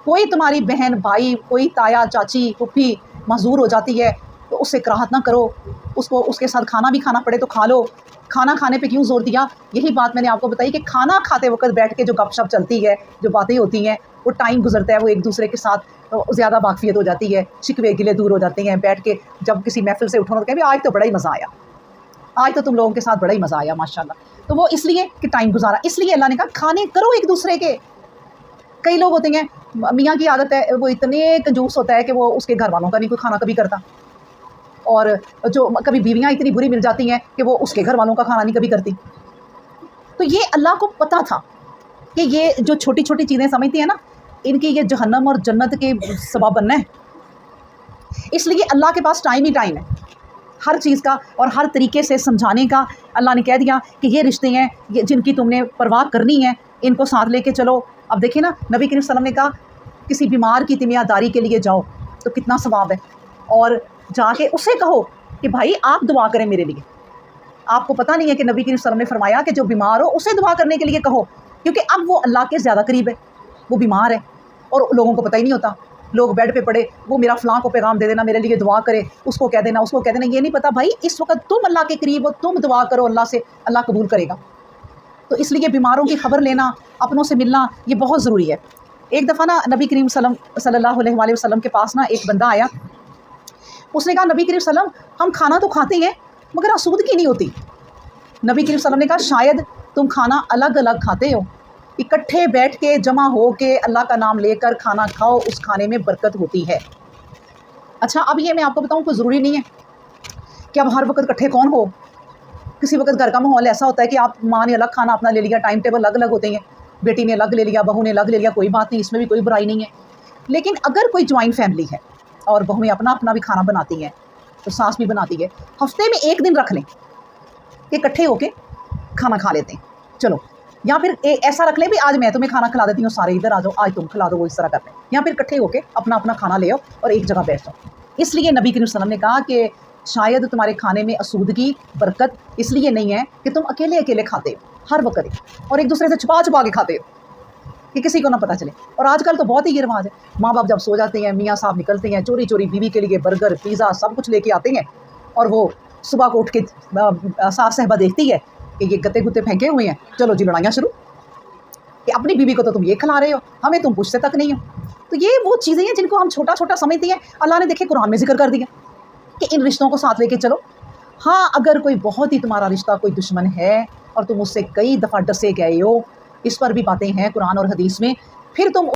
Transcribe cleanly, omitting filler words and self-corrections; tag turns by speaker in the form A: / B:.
A: कोई तुम्हारी बहन भाई, कोई ताया चाची फूफी मजदूर हो जाती है तो उससे कराहत ना करो, उसको उसके साथ खाना भी खाना पड़े तो खा लो। खाना खाने पे क्यों ज़ोर दिया? यही बात मैंने आपको बताई कि खाना खाते वक्त बैठ के जो गपशप चलती है, जो बातें होती हैं, वो टाइम गुजरता है, वो एक दूसरे के साथ ज़्यादा वाकफियत हो जाती है, शिकवे गिले दूर हो जाते हैं। बैठ के जब किसी महफिल से उठो तो कहें आज तो बड़ा ही मज़ा आया, आज तो तुम लोगों के साथ बड़ा ही मज़ा आया माशाल्लाह। तो वो इसलिए कि टाइम गुजारा, इसलिए अल्लाह ने कहा खाने करो एक दूसरे के। कई लोग होते हैं, मियाँ की आदत है, वो इतने कंजूस होता है कि वो उसके घर वालों का नहीं कोई खाना कभी करता, और जो कभी बीवियाँ इतनी बुरी मिल जाती हैं कि वो उसके घर वालों का खाना नहीं कभी करती। तो ये अल्लाह को पता था कि ये जो छोटी छोटी चीज़ें समझती हैं ना, इनकी ये जहन्नम और जन्नत के सबब बनना है। इसलिए अल्लाह के पास टाइम ही टाइम है हर चीज़ का, और हर तरीके से समझाने का। अल्लाह ने कह दिया कि ये रिश्ते हैं ये जिनकी तुमने परवाह करनी है, इनको साथ लेके चलो। अब देखिए ना, नबी करीम सल्लल्लाहु अलैहि वसल्लम ने कहा किसी बीमार की तिमियादारी के लिए जाओ तो कितना सवाब है, और जाके उसे कहो कि भाई आप दुआ करें मेरे लिए। आपको पता नहीं है कि नबी करीम सल्लल्लाहु अलैहि वसल्लम ने फरमाया कि जो बीमार हो उसे दुआ करने के लिए कहो, क्योंकि अब वो अल्लाह के ज़्यादा करीब है, वो बीमार है और लोगों को पता ही नहीं होता। लोग बेड पे पड़े, वो मेरा फ़लाँ को पैगाम दे देना, मेरे लिए दुआ करे, उसको कह देना, उसको कह देना, ये नहीं पता भाई इस वक्त तुम अल्लाह के करीब हो, तुम दुआ करो अल्लाह से, अल्लाह कबूल करेगा। तो इसलिए बीमारों की खबर लेना, अपनों से मिलना, ये बहुत ज़रूरी है। एक दफ़ा ना नबी करीम सल्लल्लाहु अलैहि वसल्लम के पास ना एक बंदा आया, उसने कहा नबी करीम सल्लम हम खाना तो खाते हैं मगर आसूदगी नहीं होती। नबी करीम सल्लम ने कहा शायद तुम खाना अलग अलग खाते हो, इकट्ठे बैठ के जमा हो के अल्लाह का नाम लेकर खाना खाओ, उस खाने में बरकत होती है। अच्छा, अब ये मैं आपको बताऊँ कोई ज़रूरी नहीं है कि अब हर वक्त इकट्ठे कौन हो। किसी वक्त घर का माहौल ऐसा होता है कि आप माँ ने अलग खाना अपना ले लिया, टाइम टेबल अलग अलग होते हैं, बेटी ने अलग ले लिया, बहू ने अलग ले लिया, कोई बात नहीं, इसमें भी कोई बुराई नहीं है। लेकिन अगर कोई ज्वाइंट फैमिली है और बहुएँ अपना अपना भी खाना बनाती हैं, तो सास भी बनाती है, हफ्ते में एक दिन रख लें कि इकट्ठे होके खाना खा लेते हैं, चलो। या फिर ऐसा रख लें भी आज मैं तुम्हें खाना खिला देती हूँ, सारे इधर आ जाओ, आज तुम खिला दो, वो इस तरह करते हैं। या फिर इकट्ठे होके अपना अपना खाना ले आओ और एक जगह बैठ जाओ। इसलिए नबी करीम सल्लल्लाहु अलैहि वसल्लम ने कहा कि शायद तुम्हारे खाने में आसूदगी बरकत इसलिए नहीं है कि तुम अकेले अकेले खाते हो हर वक्त और एक दूसरे से छुपा छुपा के खाते हो कि किसी को ना पता चले। और आजकल तो बहुत ही ये रिवाज है, माँ बाप जब सो जाते हैं, मियाँ साहब निकलते हैं, चोरी चोरी बीवी के लिए बर्गर पिज़्ज़ा सब कुछ लेके आते हैं, और वो सुबह को उठ के सास साहबा देखती है कि ये गत्ते गुत्ते फेंके हुए हैं, चलो जी लड़ाइयाँ शुरू कि अपनी बीवी को तो तुम ये खिला रहे हो, हमें तुम पूछते तक नहीं हो। तो ये वो चीज़ें हैं जिनको हम छोटा छोटा समझते हैं। अल्लाह ने देखे कुरान में जिक्र कर दिया कि इन रिश्तों को साथ लेके चलो। हाँ, अगर कोई बहुत ही तुम्हारा रिश्ता कोई दुश्मन है और तुम उससे कई दफ़ा डसे गए हो, इस पर भी बातें हैं कुरान और हदीस में, फिर तुम